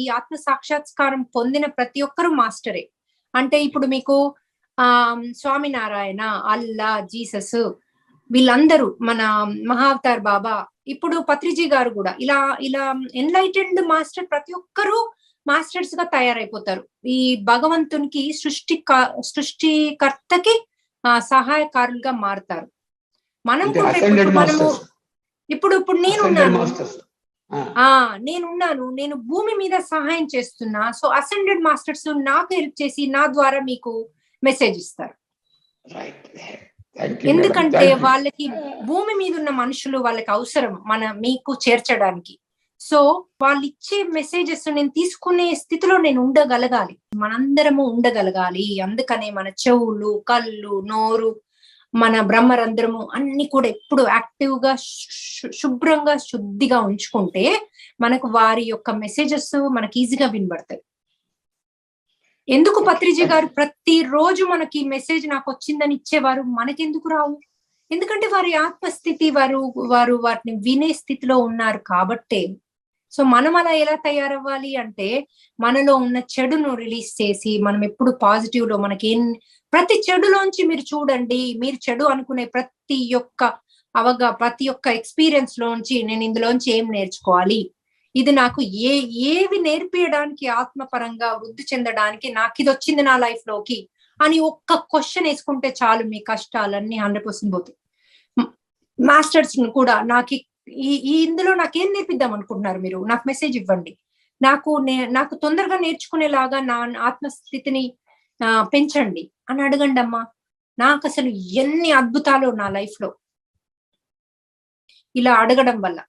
ఈ ఆత్మ సాక్షాత్కారం పొందిన ప్రతి ఒక్కరు మాస్టరే. అంటే ఇప్పుడు మీకు స్వామినారాయణ, అల్లా, జీసస్ వీళ్ళందరూ, మన మహావతార్ బాబా, ఇప్పుడు పత్రిజీ గారు కూడా ఇలా ఇలా ఎన్లైటెండ్ మాస్టర్ ప్రతి ఒక్కరూ మాస్టర్స్ గా తయారైపోతారు. ఈ భగవంతునికి సృష్టికర్తకి సహాయకారులుగా మారుతారు. మనం కూడా ఇప్పుడు నేనున్నాను, నేను భూమి మీద సహాయం చేస్తున్నా. సో అసెండెడ్ మాస్టర్స్ నాకు హెల్ప్ చేసి నా ద్వారా మీకు మెసేజ్ ఇస్తారు. ఎందుకంటే వాళ్ళకి భూమి మీద ఉన్న మనుషులు వాళ్ళకి అవసరం మీకు చేర్చడానికి. సో వాళ్ళు ఇచ్చే మెసేజెస్ నేను తీసుకునే స్థితిలో నేను ఉండగలగాలి, మనందరము ఉండగలగాలి. అందుకనే మన చెవులు, కళ్ళు, నోరు, మన బ్రహ్మరంధ్రము అన్ని కూడా ఎప్పుడు యాక్టివ్ గా, శుభ్రంగా, శుద్ధిగా ఉంచుకుంటే మనకు వారి యొక్క మెసేజెస్ మనకి ఈజీగా వినబడతాయి. ఎందుకు పత్రిజీ గారు ప్రతిరోజు మనకి మెసేజ్ నాకు వచ్చిందని ఇచ్చేవారు, మనకెందుకు రావు? ఎందుకంటే వారి ఆత్మస్థితి, వారు వాటిని వినే స్థితిలో ఉన్నారు కాబట్టే. సో మనం అలా ఎలా తయారవ్వాలి అంటే, మనలో ఉన్న చెడును రిలీజ్ చేసి మనం ఎప్పుడు పాజిటివ్ లో, ప్రతి చెడులోంచి మీరు చూడండి, మీరు చెడు అనుకునే ప్రతి ఒక్క ఎక్స్పీరియన్స్ లోంచి నేను ఇందులోంచి ఏం నేర్చుకోవాలి, ఇది నాకు ఏవి నేర్పించడానికి, ఆత్మపరంగా వృద్ధి చెందడానికి నాకు ఇది వచ్చింది నా లైఫ్ లోకి అని ఒక్క క్వశ్చన్ వేసుకుంటే చాలు, మీ కష్టాలన్నీ 100% పోతాయి. మాస్టర్స్ కూడా ఇందులో నాకేం నేర్పిద్దాం అనుకుంటున్నారు మీరు, నాకు మెసేజ్ ఇవ్వండి, నాకు తొందరగా నేర్చుకునేలాగా నా ఆత్మస్థితిని పెంచండి అని అడగండి అమ్మా. నాకు అసలు ఎన్ని అద్భుతాలు నా లైఫ్ లో ఇలా అడగడం వల్ల.